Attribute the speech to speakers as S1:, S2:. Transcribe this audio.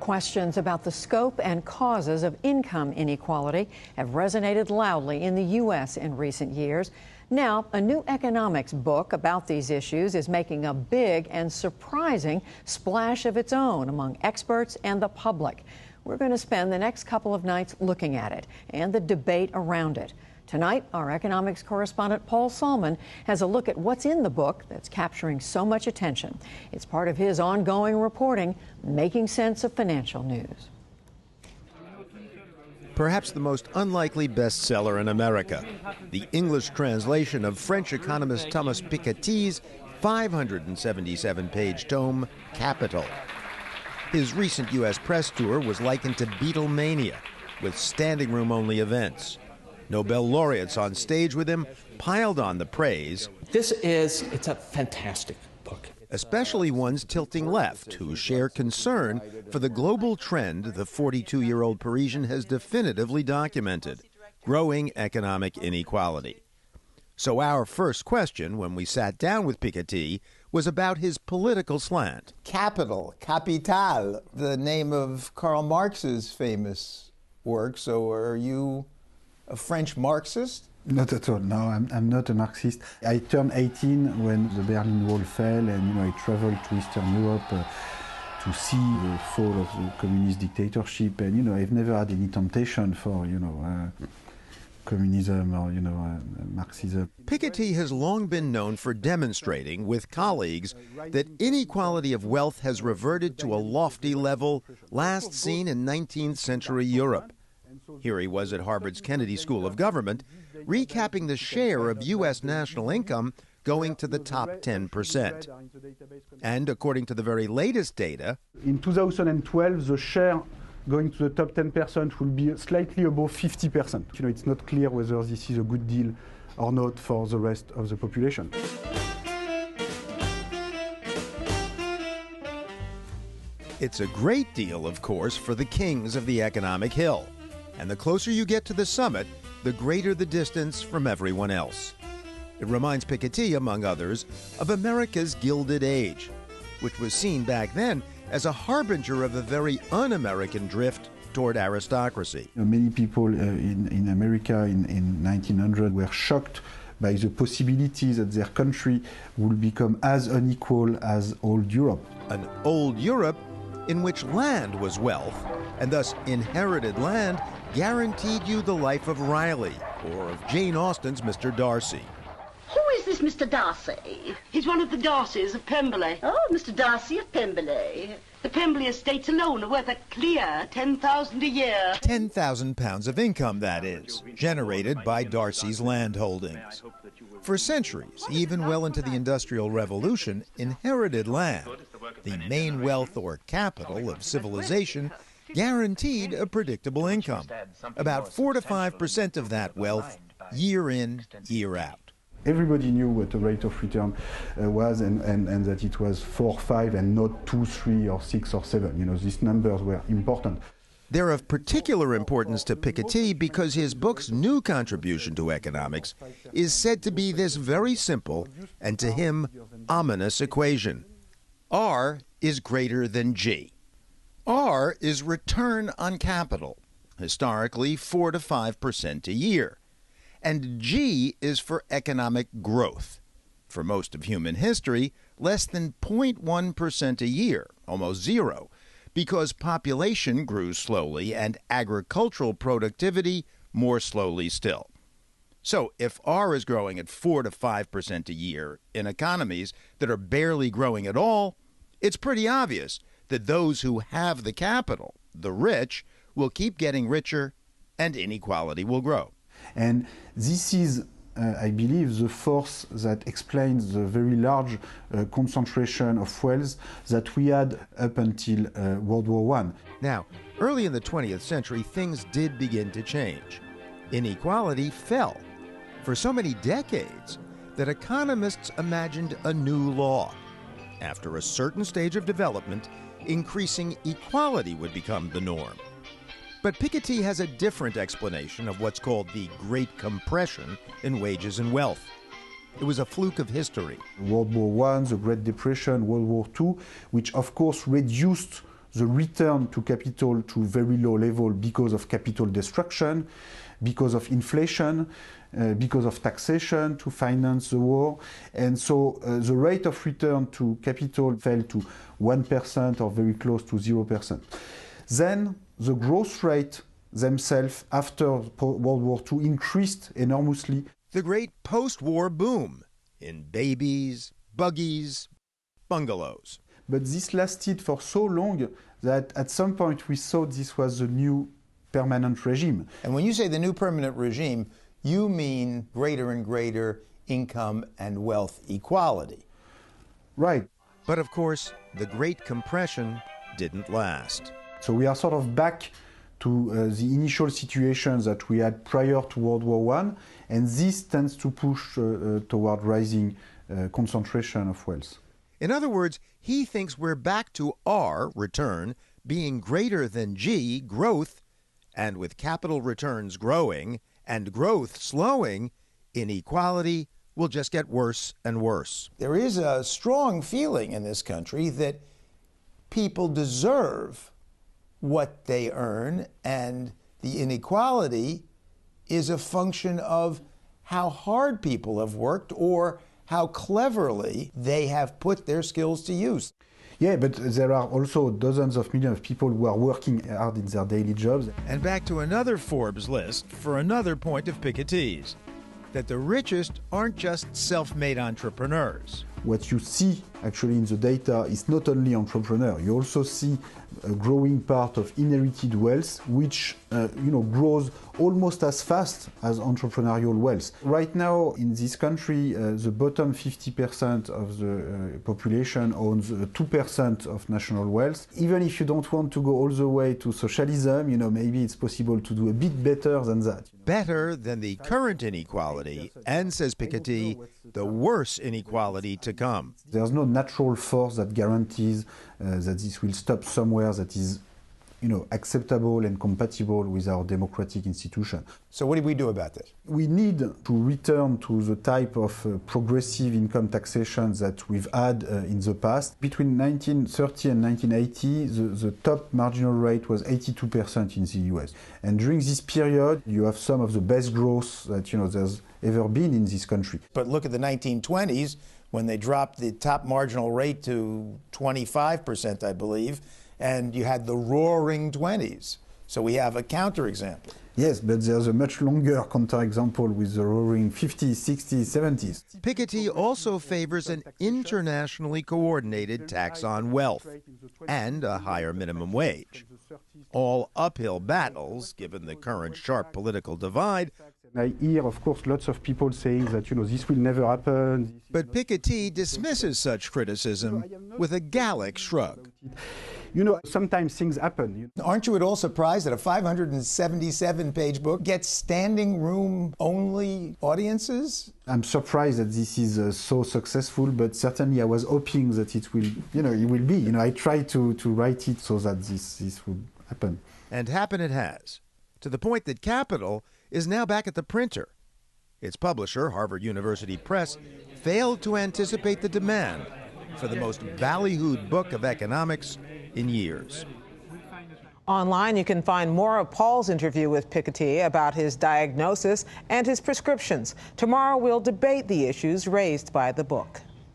S1: Questions about the scope and causes of income inequality have resonated loudly in the U.S. in recent years. Now, a new economics book about these issues is making a big and surprising splash of its own among experts and the public. We're going to spend the next couple of nights looking at it and the debate around it. Tonight, our economics correspondent Paul Salman has a look at what's in the book that's capturing so much attention. It's part of his ongoing reporting, Making Sense of Financial News.
S2: Perhaps the most unlikely bestseller in America, the English translation of French economist Thomas Piketty's 577-page tome, Capital. His recent U.S. press tour was likened to Beatlemania, with standing room-only events. Nobel laureates on stage with him piled on the praise.
S3: It's a fantastic book.
S2: Especially ones tilting left, who share concern for the global trend the 42-year-old Parisian has definitively documented, growing economic inequality. So our first question when we sat down with Piketty was about his political slant.
S4: Capital, capital, the name of Karl Marx's famous work. So are you a French Marxist?
S5: Not at all. No, I'm not a Marxist. I turned 18 when the Berlin Wall fell, and I traveled to Eastern Europe to see the fall of the communist dictatorship. And I've never had any temptation for communism or Marxism.
S2: Piketty has long been known for demonstrating with colleagues that inequality of wealth has reverted to a lofty level last seen in 19th century Europe. Here he was at Harvard's Kennedy School of Government, recapping the share of U.S. national income going to the top 10%. And according to the very latest data,
S5: in 2012, the share going to the top 10% will be slightly above 50%. It's not clear whether this is a good deal or not for the rest of the population.
S2: It's a great deal, of course, for the kings of the economic hill. And the closer you get to the summit, the greater the distance from everyone else. It reminds Piketty, among others, of America's Gilded Age, which was seen back then as a harbinger of a very un-American drift toward aristocracy.
S5: Many people in America in 1900 were shocked by the possibility that their country would become as unequal as old Europe.
S2: An old Europe in which land was wealth, and thus inherited land guaranteed you the life of Riley or of Jane Austen's Mr. Darcy.
S6: Who is this Mr. Darcy?
S7: He's one of the Darcys of Pemberley.
S6: Oh, Mr. Darcy of Pemberley.
S7: The Pemberley estates alone are worth a clear £10,000 a year.
S2: £10,000 of income, that is, generated by Darcy's land holdings. For centuries, even well into the Industrial Revolution, inherited land, the main wealth or capital of civilization, guaranteed a predictable income, about 4 to 5% of that wealth, year in, year out.
S5: Everybody knew what the rate of return was and that it was 4, 5 and not 2, 3 or 6 or 7. These numbers were important.
S2: They're of particular importance to Piketty because his book's new contribution to economics is said to be this very simple and to him ominous equation. R is greater than G. R is return on capital, historically 4 to 5% a year. And G is for economic growth. For most of human history, less than 0.1% a year, almost zero, because population grew slowly and agricultural productivity more slowly still. So if R is growing at 4 to 5% a year in economies that are barely growing at all, it's pretty obvious that those who have the capital, the rich, will keep getting richer and inequality will grow.
S5: And this is, I believe, the force that explains the very large concentration of wealth that we had up until World War I.
S2: Now, early in the 20th century, things did begin to change. Inequality fell for so many decades that economists imagined a new law. After a certain stage of development, increasing equality would become the norm. But Piketty has a different explanation of what's called the Great Compression in wages and wealth. It was a fluke of history.
S5: World War I, the Great Depression, World War II, which of course reduced the return to capital to very low level because of capital destruction, because of inflation, because of taxation to finance the war. And so the rate of return to capital fell to 1% or very close to 0%. Then the growth rate themselves after World War II increased enormously.
S2: The great post-war boom in babies, buggies, bungalows.
S5: But this lasted for so long that at some point we thought this was the new permanent regime.
S4: And when you say the new permanent regime, you mean greater and greater income and wealth equality.
S5: Right.
S2: But of course, the Great Compression didn't last.
S5: So we are sort of back to the initial situations that we had prior to World War I, and this tends to push toward rising concentration of wealth.
S2: In other words, he thinks we're back to R, return, being greater than G, growth, and with capital returns growing and growth slowing, inequality will just get worse and worse.
S4: There is a strong feeling in this country that people deserve what they earn, and the inequality is a function of how hard people have worked or how cleverly they have put their skills to use.
S5: Yeah, but there are also dozens of millions of people who are working hard in their daily jobs.
S2: And back to another Forbes list for another point of Piketty's, that the richest aren't just self-made entrepreneurs.
S5: What you see actually in the data is not only entrepreneur, you also see a growing part of inherited wealth, which grows almost as fast as entrepreneurial wealth. Right now in this country, the bottom 50% of the population owns 2% of national wealth. Even if you don't want to go all the way to socialism, maybe it's possible to do a bit better than that.
S2: Better than the current inequality, and, says Piketty, the worse inequality to come.
S5: There's no natural force that guarantees that this will stop somewhere that is, acceptable and compatible with our democratic institution.
S4: So what do we do about this?
S5: We need to return to the type of progressive income taxation that we've had in the past. Between 1930 and 1980, the top marginal rate was 82% in the US. And during this period, you have some of the best growth that there's ever been in this country.
S4: But look at the 1920s, when they dropped the top marginal rate to 25%, I believe, and you had the roaring 20s. So we have a counterexample.
S5: Yes, but there's a much longer counterexample with the roaring 50s, 60s, 70s.
S2: Piketty also favors an internationally coordinated tax on wealth and a higher minimum wage. All uphill battles, given the current sharp political divide.
S5: I hear, of course, lots of people saying that, this will never happen.
S2: But Piketty dismisses such criticism with a Gallic shrug.
S5: Sometimes things happen.
S4: Aren't you at all surprised that a 577-page book gets standing room only audiences?
S5: I'm surprised that this is so successful, but certainly I was hoping that it will, it will be. I tried to write it so that this would happen.
S2: And happen it has, to the point that Capital is now back at the printer. Its publisher, Harvard University Press, failed to anticipate the demand for the most ballyhooed book of economics in years.
S8: Online, you can find more of Paul's interview with Piketty about his diagnosis and his prescriptions. Tomorrow, we'll debate the issues raised by the book.